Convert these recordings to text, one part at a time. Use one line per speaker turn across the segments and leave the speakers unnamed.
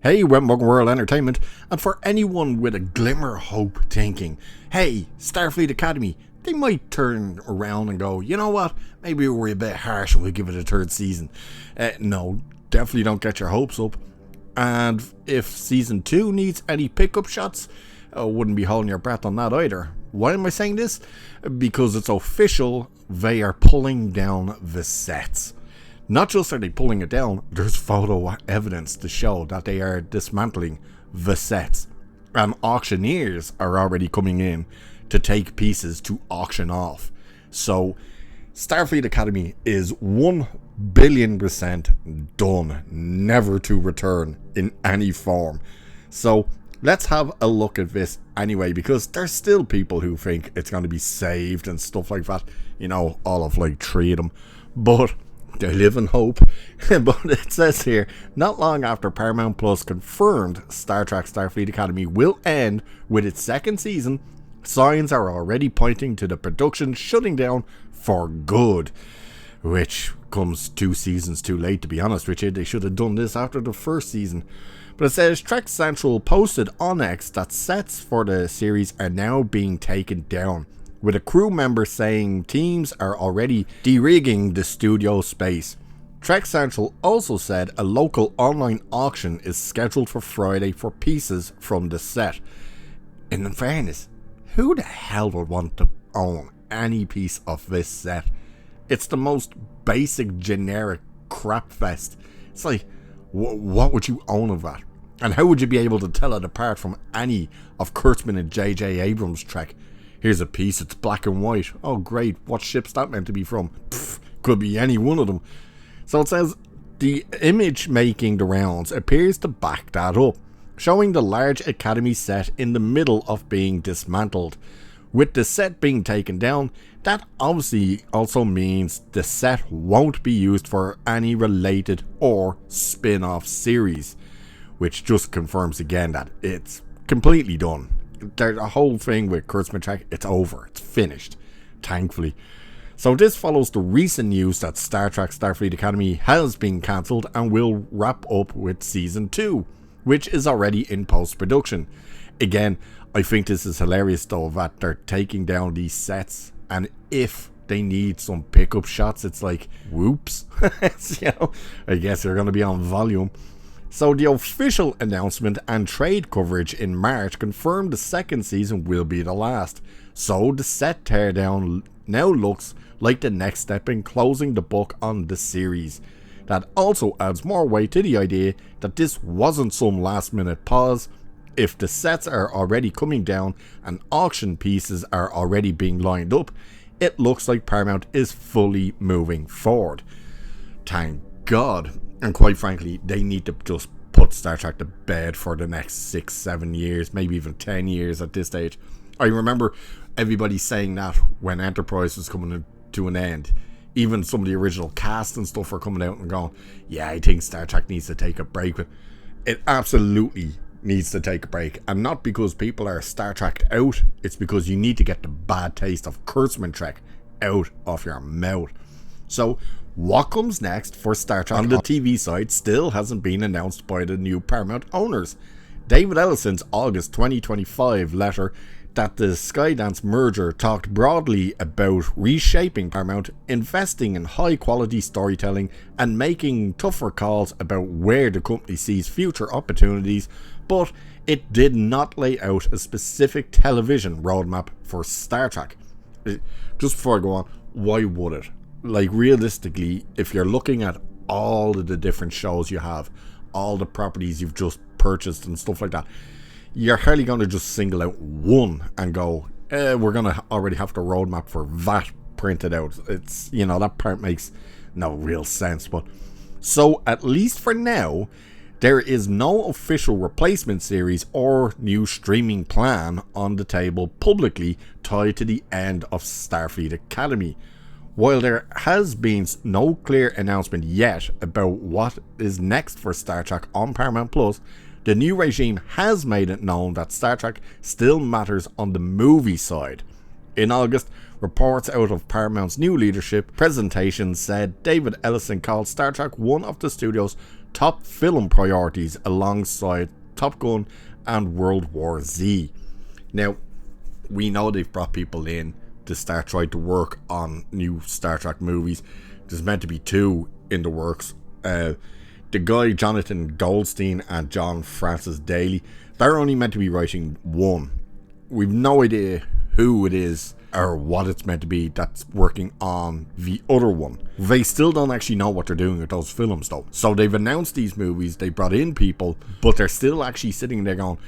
Hey, Wetmug World Entertainment, and for anyone with a glimmer of hope thinking, hey, Starfleet Academy, they might turn around and go, you know what, maybe we're a bit harsh and we'll give it a third season. No, definitely don't get your hopes up. And if season 2 needs any pickup shots, I wouldn't be holding your breath on that either. Why am I saying this? Because it's official, they are pulling down the sets. Not just are they pulling it down, there's photo evidence to show that they are dismantling the sets. And auctioneers are already coming in to take pieces to auction off. So Starfleet Academy is 1,000,000,000% done, never to return in any form. So let's have a look at this anyway, because there's still people who think it's going to be saved and stuff like that. You know, all of like 3 of them. But they live in hope. But it says here, not long after Paramount Plus confirmed Star Trek Starfleet Academy will end with its second season, signs are already pointing to the production shutting down for good. Which comes 2 seasons too late, to be honest with you. They should have done this after the first season. But it says Trek Central posted on X that sets for the series are now being taken down, with a crew member saying teams are already derigging the studio space. Trek Central also said a local online auction is scheduled for Friday for pieces from the set. In fairness, who the hell would want to own any piece of this set? It's the most basic generic crap fest. It's like, what would you own of that? And how would you be able to tell it apart from any of Kurtzman and J.J. Abrams' Trek? Here's a piece, it's black and white. Oh great, what ship's that meant to be from? Could be any one of them. So it says the image making the rounds appears to back that up, showing the large Academy set in the middle of being dismantled. With the set being taken down, that obviously also means the set won't be used for any related or spin-off series, which just confirms again that it's completely done. The whole thing with Kurtzman Trek, it's over, it's finished, thankfully. So this follows the recent news that Star Trek Starfleet Academy has been cancelled and will wrap up with season 2, which is already in post-production. Again, I think this is hilarious though, that they're taking down these sets, and if they need some pickup shots, it's like, whoops. You know, I guess they're going to be on volume. So the official announcement and trade coverage in March confirmed the second season will be the last. So the set teardown now looks like the next step in closing the book on the series. That also adds more weight to the idea that this wasn't some last minute pause. If the sets are already coming down and auction pieces are already being lined up, it looks like Paramount is fully moving forward. Thank God. And quite frankly, they need to just put Star Trek to bed for the next 6-7 years, maybe even 10 years at this stage. I remember everybody saying that when Enterprise was coming to an end. Even some of the original cast and stuff were coming out and going, yeah, I think Star Trek needs to take a break. But it absolutely needs to take a break. And not because people are Star Trek out, it's because you need to get the bad taste of Kurtzman Trek out of your mouth. So what comes next for Star Trek on the TV side still hasn't been announced by the new Paramount owners. David Ellison's August 2025 letter that the Skydance merger talked broadly about reshaping Paramount, investing in high quality storytelling and making tougher calls about where the company sees future opportunities, but it did not lay out a specific television roadmap for Star Trek. Just before I go on, why would it? Like, realistically, if you're looking at all of the different shows you have, all the properties you've just purchased and stuff like that, you're hardly going to just single out one and go, we're going to already have the roadmap for that printed out. It's, you know, that part makes no real sense. But so at least for now, there is no official replacement series or new streaming plan on the table publicly tied to the end of Starfleet Academy. While there has been no clear announcement yet about what is next for Star Trek on Paramount Plus, the new regime has made it known that Star Trek still matters on the movie side. In August, Reports out of Paramount's new leadership presentation said David Ellison called Star Trek one of the studio's top film priorities alongside Top Gun and World War Z. Now, we know they've brought people in to start trying to work on new Star Trek movies. There's meant to be 2 in the works. The guy Jonathan Goldstein and John Francis Daly, they're only meant to be writing 1. We've no idea who it is or what it's meant to be that's working on the other one. They still don't actually know what they're doing with those films though. So they've announced these movies, they brought in people, but they're still actually sitting there going,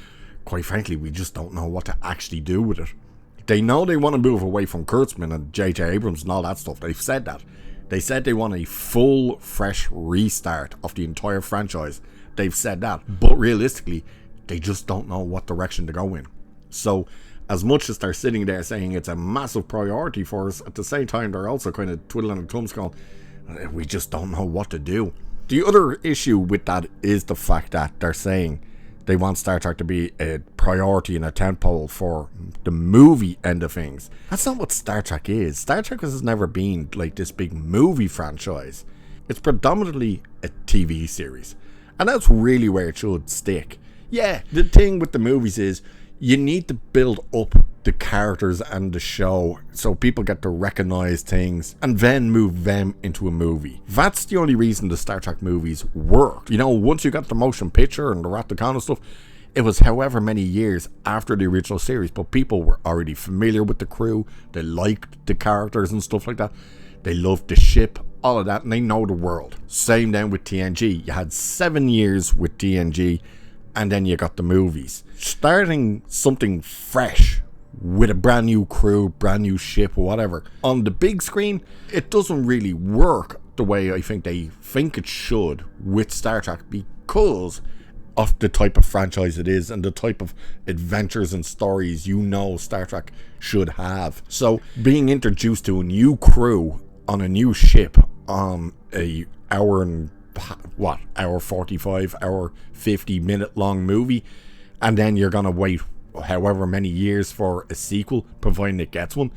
quite frankly, we just don't know what to actually do with it. They know they want to move away from Kurtzman and J.J. Abrams and all that stuff. They've said that. They said they want a full, fresh restart of the entire franchise. They've said that. But realistically, they just don't know what direction to go in. So, as much as they're sitting there saying it's a massive priority for us, at the same time, they're also kind of twiddling their thumbs going, we just don't know what to do. The other issue with that is the fact that they're saying they want Star Trek to be a priority and a tentpole for the movie end of things. That's not what Star Trek is. Star Trek has never been like this big movie franchise. It's predominantly a TV series. And that's really where it should stick. Yeah, the thing with the movies is you need to build up the characters and the show so people get to recognize things and then move them into a movie. That's the only reason the Star Trek movies work. You know, once you got the motion picture and the Ratacon and stuff, it was however many years after the original series, but people were already familiar with the crew, they liked the characters and stuff like that, they loved the ship, all of that, and they know the world. Same then with TNG. You had 7 years with TNG, and then you got the movies. Starting something fresh with a brand new crew, brand new ship, whatever, on the big screen, it doesn't really work the way I think they think it should with Star Trek because of the type of franchise it is and the type of adventures and stories you know Star Trek should have. So being introduced to a new crew on a new ship on a hour 45, hour 50 minute long movie, and then you're gonna wait however many years for a sequel, providing it gets one,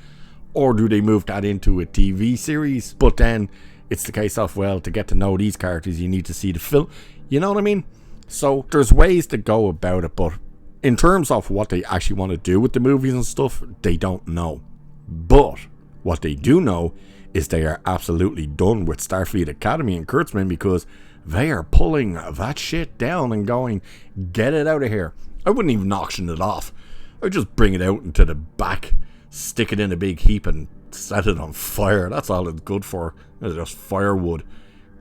or do they move that into a TV series? But then it's the case of, well, to get to know these characters you need to see the film, you know what I mean? So there's ways to go about it, but in terms of what they actually want to do with the movies and stuff, they don't know. But what they do know is they are absolutely done with Starfleet Academy and Kurtzman, because they are pulling that shit down and going, get it out of here. I wouldn't even auction it off. I'd just bring it out into the back, stick it in a big heap and set it on fire. That's all it's good for. It's just firewood.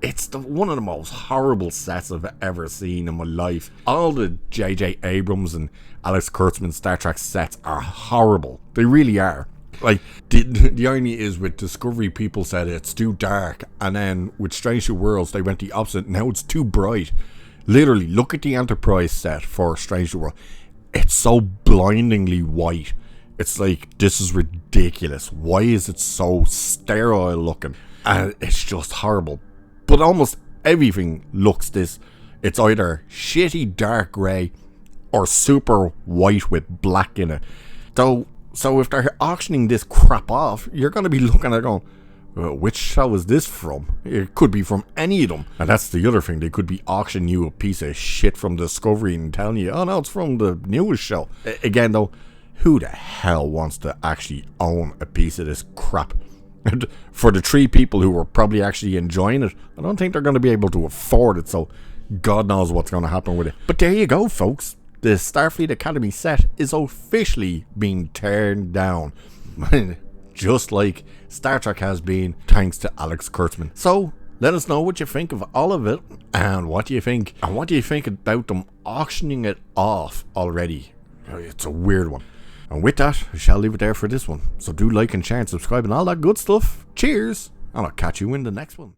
It's one of the most horrible sets I've ever seen in my life. All the J.J. Abrams and Alex Kurtzman Star Trek sets are horrible. They really are. Like, the irony is with Discovery, people said it's too dark, and then with Strange New Worlds, they went the opposite. Now it's too bright. Literally, look at the Enterprise set for Strange New World. It's so blindingly white. It's like, this is ridiculous. Why is it so sterile looking? And it's just horrible. But almost everything looks this. It's either shitty dark grey or super white with black in it. So if they're auctioning this crap off, you're going to be looking at going, which show is this from? It could be from any of them. And that's the other thing. They could be auctioning you a piece of shit from Discovery and telling you, oh no, it's from the newest show. Again though, who the hell wants to actually own a piece of this crap? And for the 3 people who were probably actually enjoying it, I don't think they're going to be able to afford it. So God knows what's going to happen with it. But there you go, folks. The Starfleet Academy set is officially being turned down. Just like Star Trek has been, thanks to Alex Kurtzman. So let us know what you think of all of it, and what do you think about them auctioning it off already. It's a weird one. And with that, I shall leave it there for this one. So do like and share and subscribe and all that good stuff. Cheers, and I'll catch you in the next one.